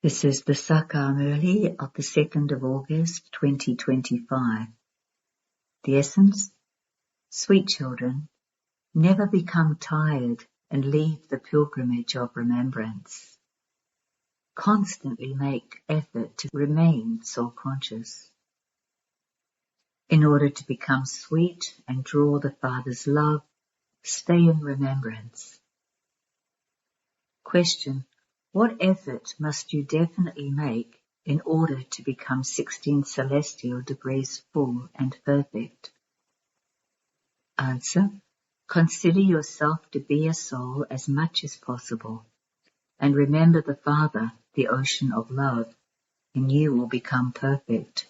This is the Sakar Murli of the 2nd of August 2025. The essence: sweet children, never become tired and leave the pilgrimage of remembrance. Constantly make effort to remain soul-conscious. In order to become sweet and draw the Father's love, stay in remembrance. Question: what effort must you definitely make in order to become 16 celestial degrees full and perfect? Answer: consider yourself to be a soul as much as possible, and remember the Father, the ocean of love, and you will become perfect.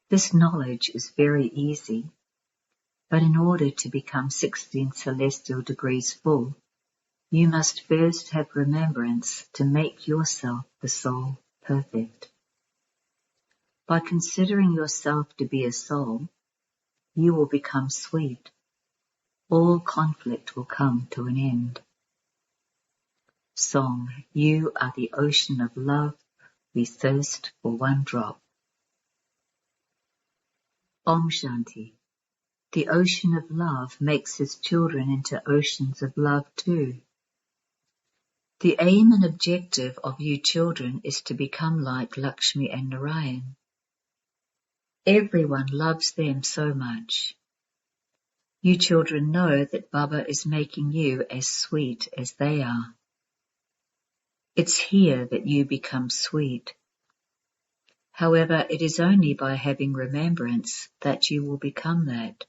This knowledge is very easy, but in order to become 16 celestial degrees full, you must first have remembrance to make yourself the soul perfect. By considering yourself to be a soul, you will become sweet. All conflict will come to an end. Song: you are the ocean of love, we thirst for one drop. Om Shanti. The ocean of love makes his children into oceans of love too. The aim and objective of you children is to become like Lakshmi and Narayan. Everyone loves them so much. You children know that Baba is making you as sweet as they are. It's here that you become sweet. However, it is only by having remembrance that you will become that.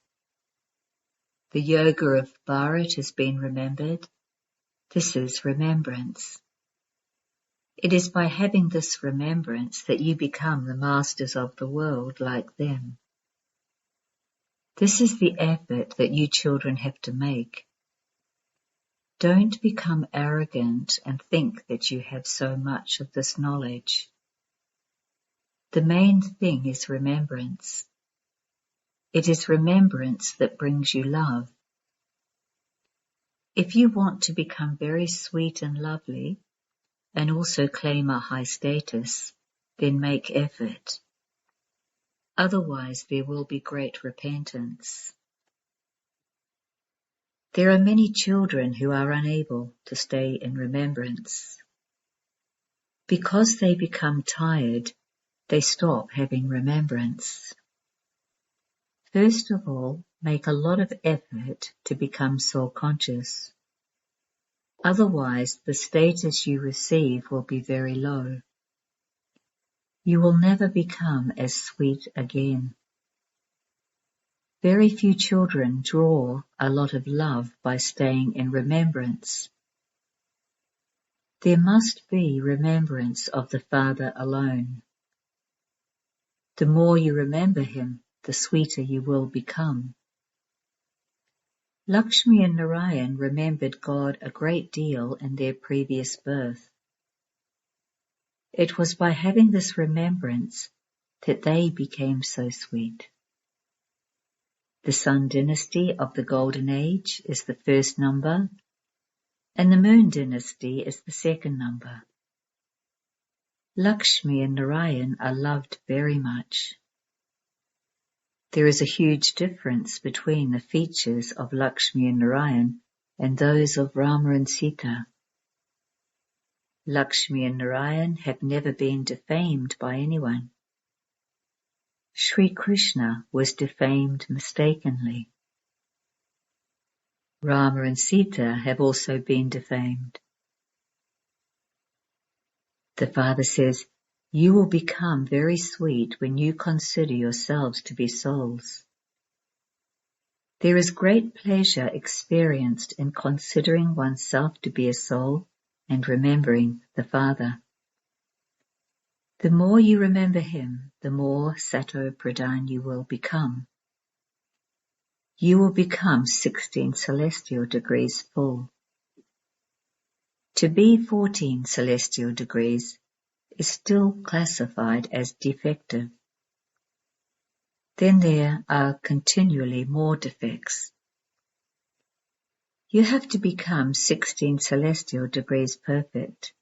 The yoga of Bharat has been remembered. This is remembrance. It is by having this remembrance that you become the masters of the world like them. This is the effort that you children have to make. Don't become arrogant and think that you have so much of this knowledge. The main thing is remembrance. It is remembrance that brings you love. If you want to become very sweet and lovely, and also claim a high status, then make effort. Otherwise there will be great repentance. There are many children who are unable to stay in remembrance. Because they become tired, they stop having remembrance. First of all, make a lot of effort to become soul-conscious. Otherwise, the status you receive will be very low. You will never become as sweet again. Very few children draw a lot of love by staying in remembrance. There must be remembrance of the Father alone. The more you remember him, the sweeter you will become. Lakshmi and Narayan remembered God a great deal in their previous birth. It was by having this remembrance that they became so sweet. The Sun dynasty of the Golden Age is the first number, and the Moon dynasty is the second number. Lakshmi and Narayan are loved very much. There is a huge difference between the features of Lakshmi and Narayan and those of Rama and Sita. Lakshmi and Narayan have never been defamed by anyone. Sri Krishna was defamed mistakenly. Rama and Sita have also been defamed. The Father says, you will become very sweet when you consider yourselves to be souls. There is great pleasure experienced in considering oneself to be a soul and remembering the Father. The more you remember him, the more Sato Pradhan you will become. You will become 16 celestial degrees full. To be 14 celestial degrees is still classified as defective. Then there are continually more defects. You have to become 16 celestial degrees perfect.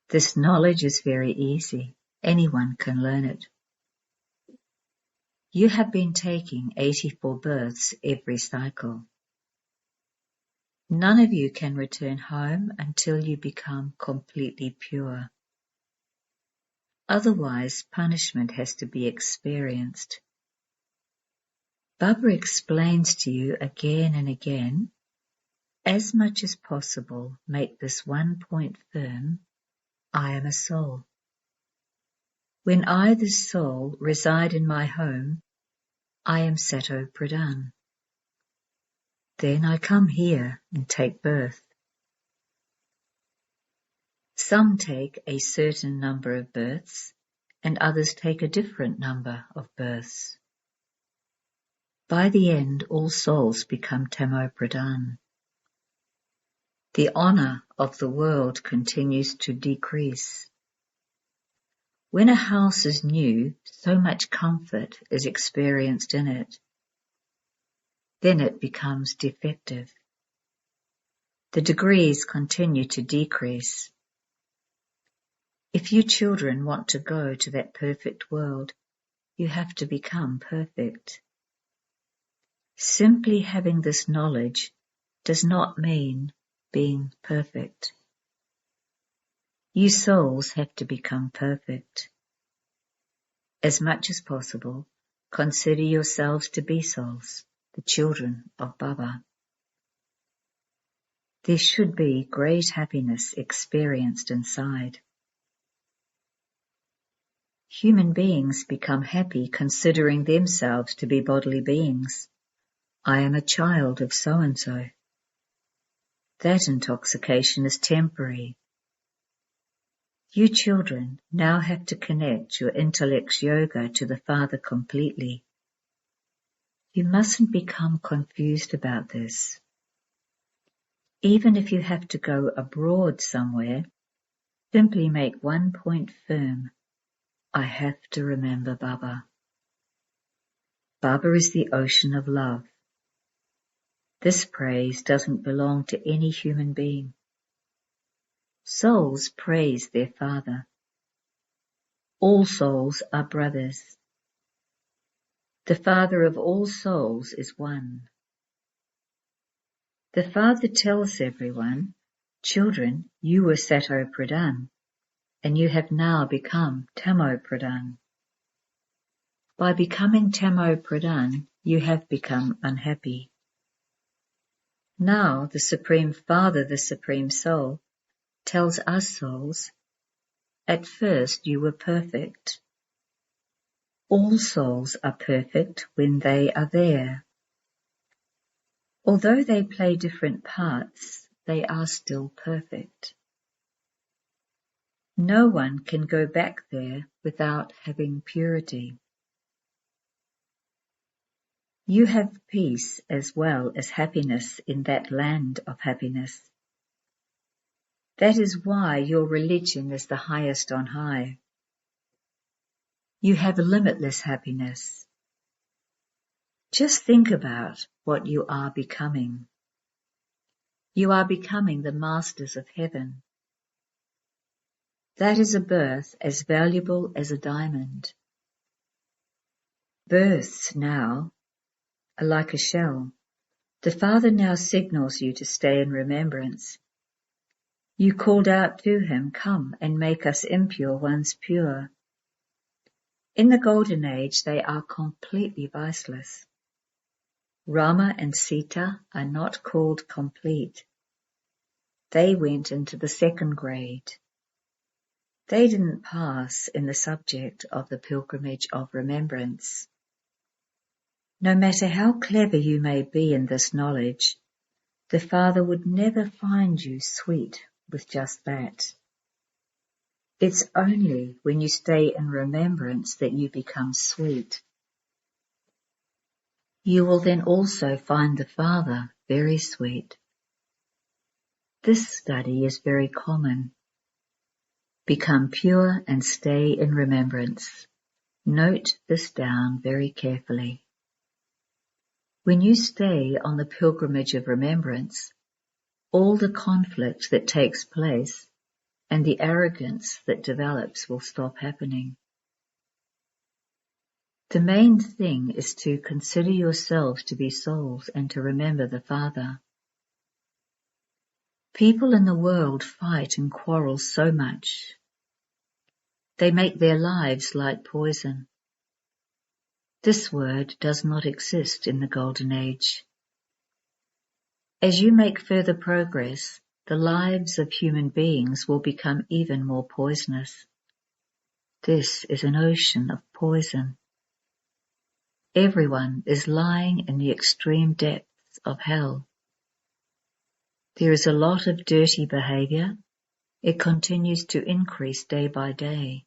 This knowledge is very easy. Anyone can learn it. You have been taking 84 births every cycle. None of you can return home until you become completely pure. Otherwise, punishment has to be experienced. Baba explains to you again and again, as much as possible, make this one point firm: I am a soul. When I, the soul, reside in my home, I am Sato Pradhan. Then I come here and take birth. Some take a certain number of births, and others take a different number of births. By the end, all souls become Tamo Pradhan. The honor of the world continues to decrease. When a house is new, so much comfort is experienced in it. Then it becomes defective. The degrees continue to decrease. If you children want to go to that perfect world, you have to become perfect. Simply having this knowledge does not mean being perfect. You souls have to become perfect. As much as possible, consider yourselves to be souls, the children of Baba. There should be great happiness experienced inside. Human beings become happy considering themselves to be bodily beings. I am a child of so-and-so. That intoxication is temporary. You children now have to connect your intellect's yoga to the Father completely. You mustn't become confused about this. Even if you have to go abroad somewhere, simply make one point firm: I have to remember Baba. Baba is the ocean of love. This praise doesn't belong to any human being. Souls praise their Father. All souls are brothers. The Father of all souls is one. The Father tells everyone, children, you were Sato Pradhan, and you have now become Tamo Pradhan. By becoming Tamo Pradhan, you have become unhappy. Now the Supreme Father, the Supreme Soul, tells us souls, at first you were perfect. All souls are perfect when they are there. Although they play different parts, they are still perfect. No one can go back there without having purity. You have peace as well as happiness in that land of happiness. That is why your religion is the highest on high. You have limitless happiness. Just think about what you are becoming. You are becoming the masters of heaven. That is a birth as valuable as a diamond. Births now are like a shell. The Father now signals you to stay in remembrance. You called out to him, come and make us impure ones pure. In the Golden Age they are completely viceless. Rama and Sita are not called complete. They went into the second grade. They didn't pass in the subject of the pilgrimage of remembrance. No matter how clever you may be in this knowledge, the Father would never find you sweet with just that. It's only when you stay in remembrance that you become sweet. You will then also find the Father very sweet. This study is very common. Become pure and stay in remembrance. Note this down very carefully. When you stay on the pilgrimage of remembrance, all the conflict that takes place and the arrogance that develops will stop happening. The main thing is to consider yourselves to be souls and to remember the Father. People in the world fight and quarrel so much. They make their lives like poison. This word does not exist in the Golden Age. As you make further progress, the lives of human beings will become even more poisonous. This is an ocean of poison. Everyone is lying in the extreme depths of hell. There is a lot of dirty behavior. It continues to increase day by day.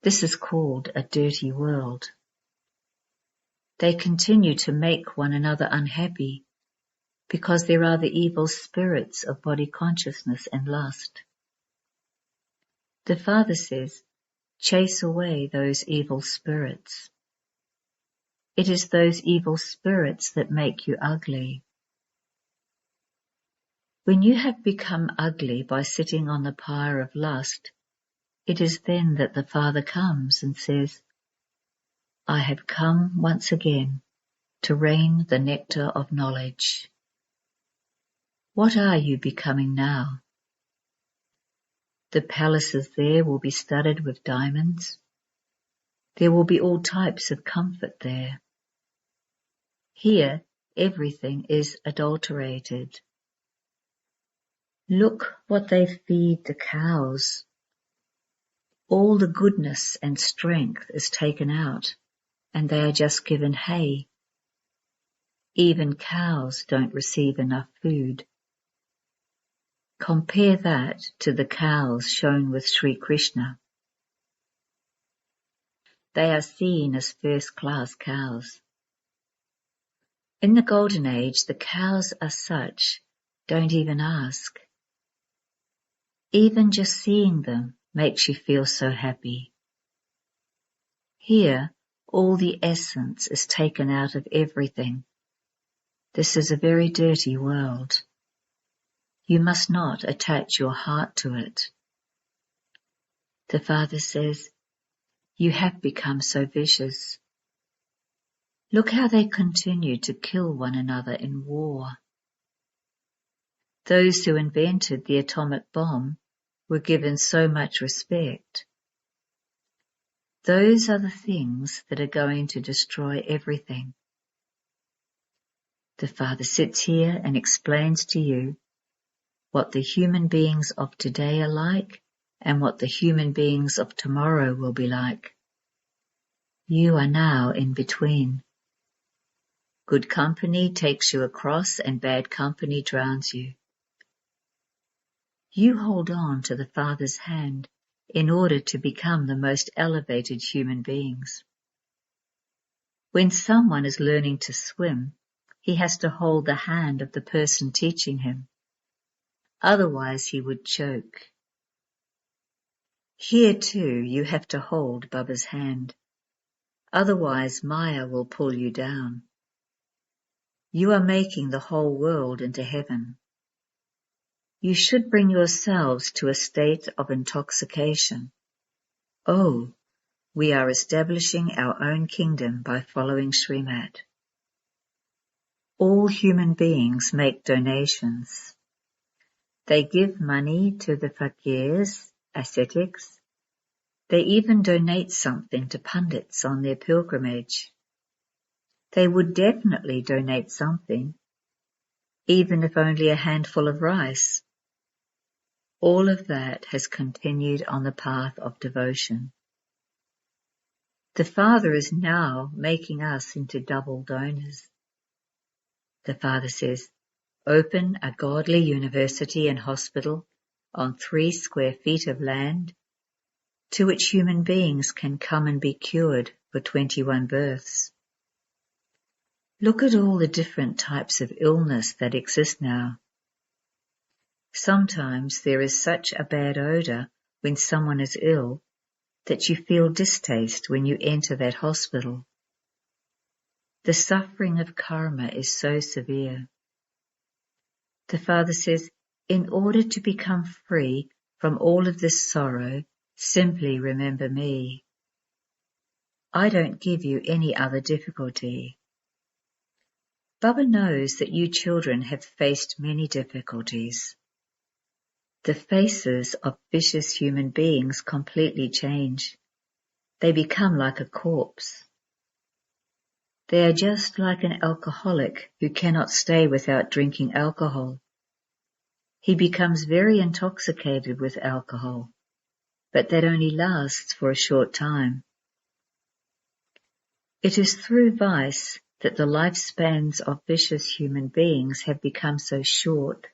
This is called a dirty world. They continue to make one another unhappy because there are the evil spirits of body consciousness and lust. The Father says, chase away those evil spirits. It is those evil spirits that make you ugly. When you have become ugly by sitting on the pyre of lust, it is then that the Father comes and says, I have come once again to rain the nectar of knowledge. What are you becoming now? The palaces there will be studded with diamonds. There will be all types of comfort there. Here, everything is adulterated. Look what they feed the cows. All the goodness and strength is taken out, and they are just given hay. Even cows don't receive enough food. Compare that to the cows shown with Sri Krishna. They are seen as first-class cows. In the Golden Age, the cows are such, don't even ask. Even just seeing them makes you feel so happy. Here, all the essence is taken out of everything. This is a very dirty world. You must not attach your heart to it. The Father says, you have become so vicious. Look how they continue to kill one another in war. Those who invented the atomic bomb were given so much respect. Those are the things that are going to destroy everything. The Father sits here and explains to you what the human beings of today are like and what the human beings of tomorrow will be like. You are now in between. Good company takes you across and bad company drowns you. You hold on to the Father's hand in order to become the most elevated human beings. When someone is learning to swim, he has to hold the hand of the person teaching him. Otherwise he would choke. Here too you have to hold Baba's hand. Otherwise Maya will pull you down. You are making the whole world into heaven. You should bring yourselves to a state of intoxication. Oh, we are establishing our own kingdom by following Srimad. All human beings make donations. They give money to the fakirs, ascetics. They even donate something to pundits on their pilgrimage. They would definitely donate something, even if only a handful of rice. All of that has continued on the path of devotion. The Father is now making us into double donors. The Father says, open a godly university and hospital on 3 square feet of land to which human beings can come and be cured for 21 births. Look at all the different types of illness that exist now. Sometimes there is such a bad odor when someone is ill that you feel distaste when you enter that hospital. The suffering of karma is so severe. The Father says, in order to become free From all of this sorrow, simply remember me. I don't give you any other difficulty. Baba knows that you children have faced many difficulties. The faces of vicious human beings completely change. They become like a corpse. They are just like an alcoholic who cannot stay without drinking alcohol. He becomes very intoxicated with alcohol, but that only lasts for a short time. It is through vice that the lifespans of vicious human beings have become so short.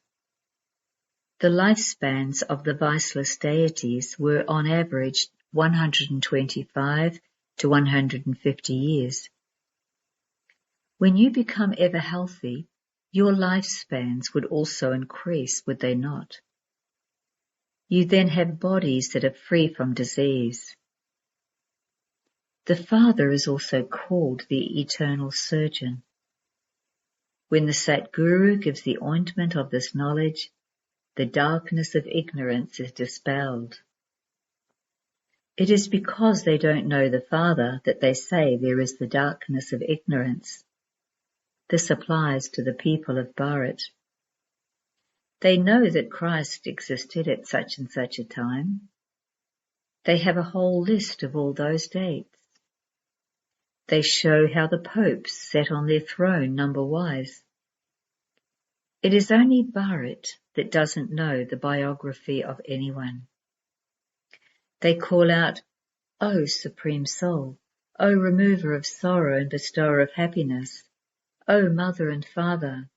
The lifespans of the viceless deities were on average 125 to 150 years. When you become ever healthy, your lifespans would also increase, would they not? You then have bodies that are free from disease. The Father is also called the Eternal Surgeon. When the Satguru gives the ointment of this knowledge, the darkness of ignorance is dispelled. It is because they don't know the Father that they say there is the darkness of ignorance. This applies to the people of Bharat. They know that Christ existed at such and such a time. They have a whole list of all those dates. They show how the popes sat on their throne number-wise. It is only Bharat that doesn't know the biography of anyone. They call out, "O Supreme Soul, O Remover of Sorrow and Bestower of Happiness, O Mother and Father.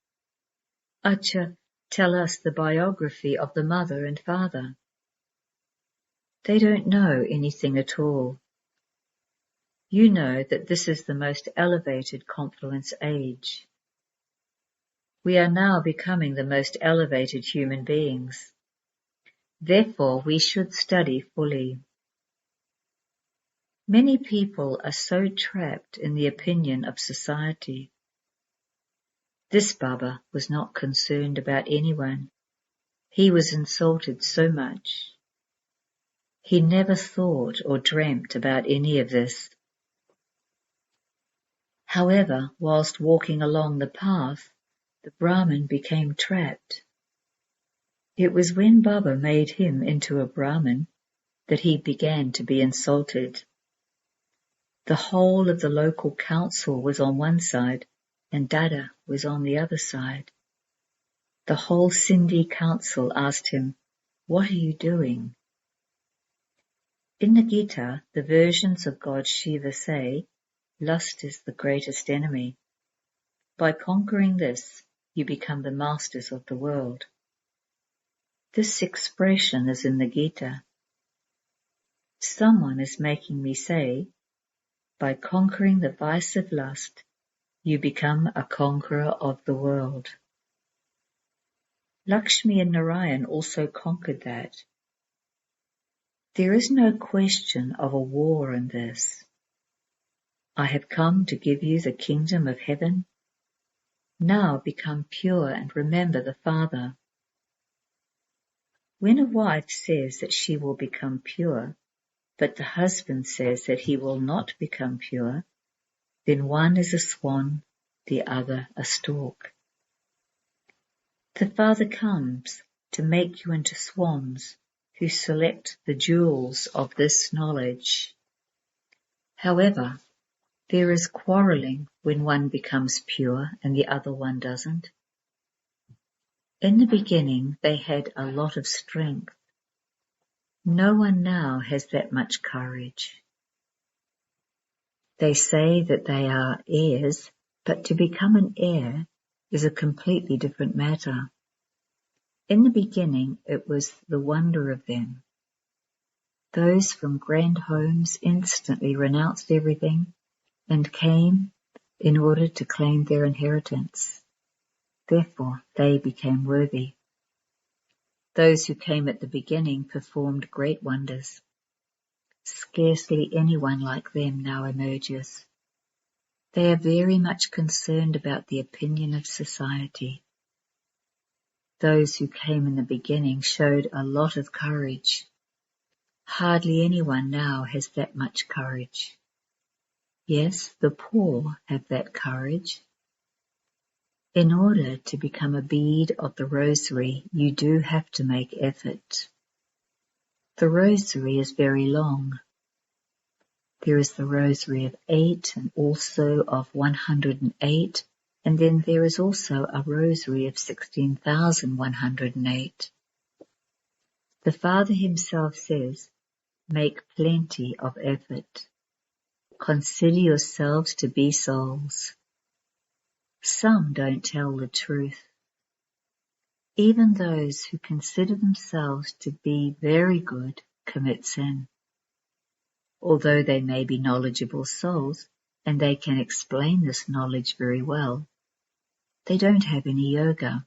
Acha, tell us the biography of the Mother and Father." They don't know anything at all. You know that this is the most elevated confluence age. We are now becoming the most elevated human beings. Therefore, we should study fully. Many people are so trapped in the opinion of society. This Baba was not concerned about anyone. He was insulted so much. He never thought or dreamt about any of this. However, whilst walking along the path, the Brahmin became trapped. It was when Baba made him into a Brahmin that he began to be insulted. The whole of the local council was on one side and Dada was on the other side. The whole Sindhi council asked him, "What are you doing?" In the Gita, the versions of God Shiva say, lust is the greatest enemy. By conquering this, you become the masters of the world. This expression is in the Gita. Someone is making me say, by conquering the vice of lust, you become a conqueror of the world. Lakshmi and Narayan also conquered that. There is no question of a war in this. I have come to give you the kingdom of heaven. Now become pure and remember the Father. When a wife says that she will become pure, but the husband says that he will not become pure, then one is a swan, the other a stork. The Father comes to make you into swans who select the jewels of this knowledge. However, there is quarrelling when one becomes pure and the other one doesn't. In the beginning, they had a lot of strength. No one now has that much courage. They say that they are heirs, but to become an heir is a completely different matter. In the beginning, it was the wonder of them. Those from grand homes instantly renounced everything and came in order to claim their inheritance. Therefore, they became worthy. Those who came at the beginning performed great wonders. Scarcely anyone like them now emerges. They are very much concerned about the opinion of society. Those who came in the beginning showed a lot of courage. Hardly anyone now has that much courage. Yes, the poor have that courage. In order to become a bead of the rosary, you do have to make effort. The rosary is very long. There is the rosary of 8 and also of 108, and then there is also a rosary of 16,108. The Father himself says, make plenty of effort. Consider yourselves to be souls. Some don't tell the truth. Even those who consider themselves to be very good commit sin. Although they may be knowledgeable souls, and they can explain this knowledge very well, they don't have any yoga.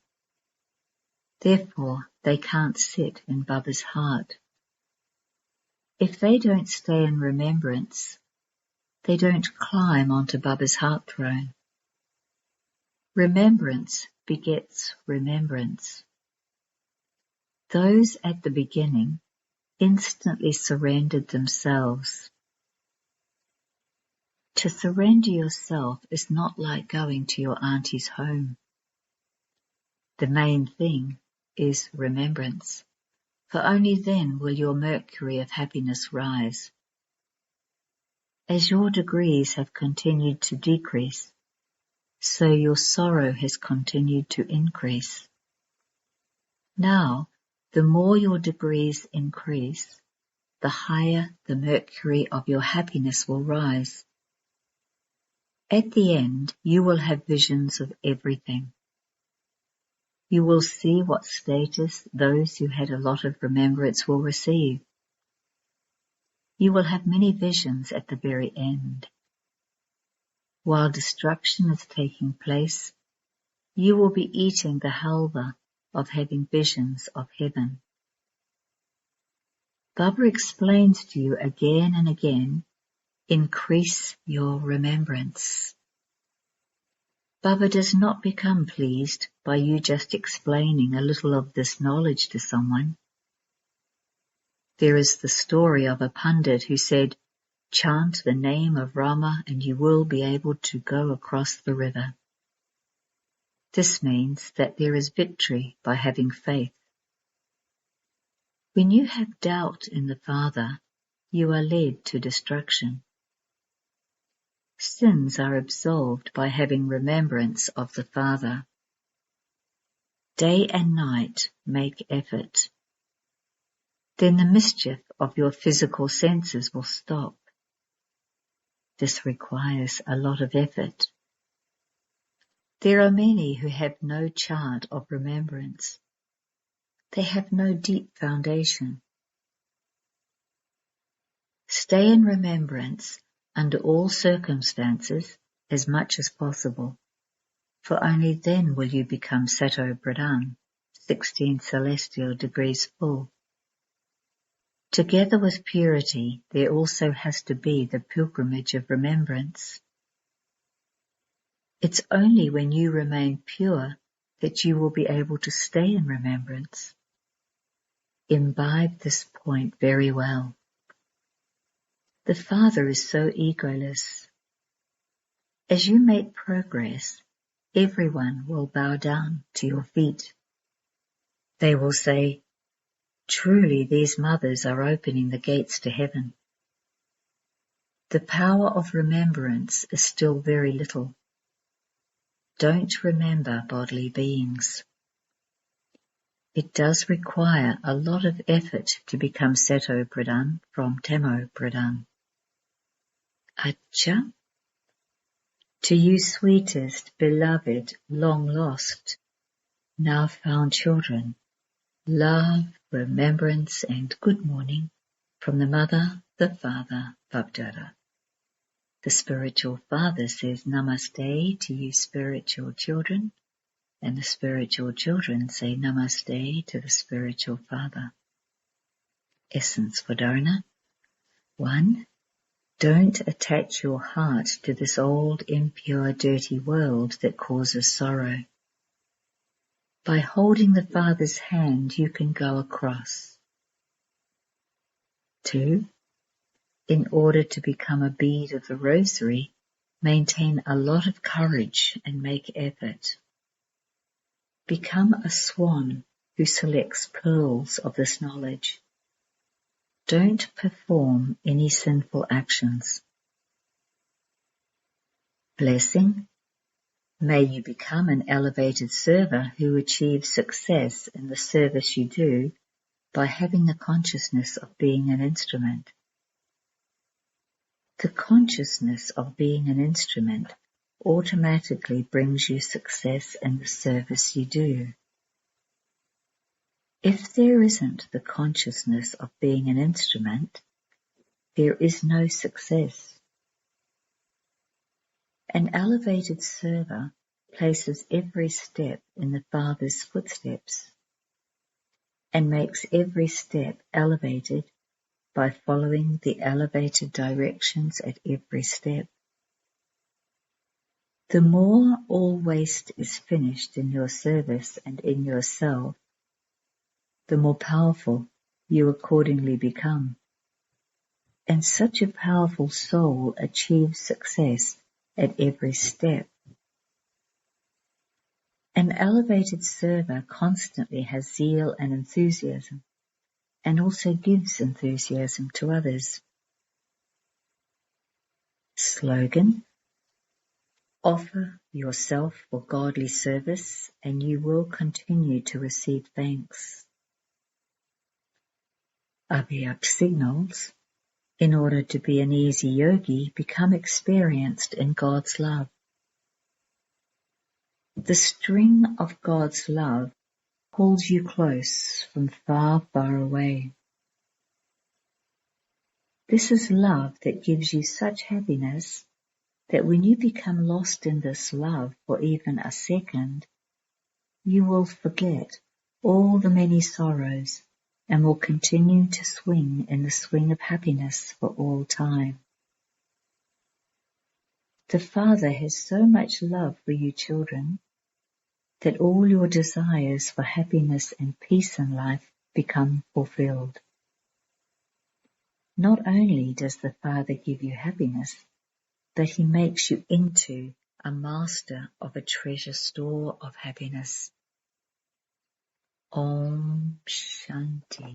Therefore, they can't sit in Baba's heart. If they don't stay in remembrance, they don't climb onto Baba's heart throne. Remembrance begets remembrance. Those at the beginning instantly surrendered themselves. To surrender yourself is not like going to your auntie's home. The main thing is remembrance, for only then will your mercury of happiness rise. As your degrees have continued to decrease, so your sorrow has continued to increase. Now, the more your degrees increase, the higher the mercury of your happiness will rise. At the end, you will have visions of everything. You will see what status those who had a lot of remembrance will receive. You will have many visions at the very end. While destruction is taking place, you will be eating the halva of having visions of heaven. Baba explains to you again and again, increase your remembrance. Baba does not become pleased by you just explaining a little of this knowledge to someone. There is the story of a pundit who said, chant the name of Rama and you will be able to go across the river. This means that there is victory by having faith. When you have doubt in the Father, you are led to destruction. Sins are absolved by having remembrance of the Father. Day and night make effort. Then the mischief of your physical senses will stop. This requires a lot of effort. There are many who have no chart of remembrance. They have no deep foundation. Stay in remembrance under all circumstances as much as possible, for only then will you become Sato Pradhan, 16 celestial degrees full. Together with purity, there also has to be the pilgrimage of remembrance. It's only when you remain pure that you will be able to stay in remembrance. Imbibe this point very well. The Father is so egoless. As you make progress, everyone will bow down to your feet. They will say, truly these mothers are opening the gates to heaven. The power of remembrance is still very little. Don't remember bodily beings. It does require a lot of effort to become Sato Pradhan from Tamo Pradhan. Acha? To you sweetest, beloved, long lost, now found children, love, remembrance and good morning from the Mother, the Father, BapDada. The spiritual father says namaste to you spiritual children, and the spiritual children say namaste to the spiritual father. Essence for Dharana. 1. Don't attach your heart to this old, impure, dirty world that causes sorrow. By holding the Father's hand, you can go across. 2. In order to become a bead of the rosary, maintain a lot of courage and make effort. Become a swan who selects pearls of this knowledge. Don't perform any sinful actions. Blessing. May you become an elevated server who achieves success in the service you do by having the consciousness of being an instrument. The consciousness of being an instrument automatically brings you success in the service you do. If there isn't the consciousness of being an instrument, there is no success. An elevated server places every step in the Father's footsteps and makes every step elevated by following the elevated directions at every step. The more all waste is finished in your service and in yourself, the more powerful you accordingly become. And such a powerful soul achieves success at every step. An elevated server constantly has zeal and enthusiasm, and also gives enthusiasm to others. Slogan: offer yourself for godly service and you will continue to receive thanks. Avyakt signals: in order to be an easy yogi, become experienced in God's love. The string of God's love pulls you close from far, far away. This is love that gives you such happiness that when you become lost in this love for even a second, you will forget all the many sorrows and will continue to swing in the swing of happiness for all time. The Father has so much love for you children that all your desires for happiness and peace in life become fulfilled. Not only does the Father give you happiness, but He makes you into a master of a treasure store of happiness. Om Shanti.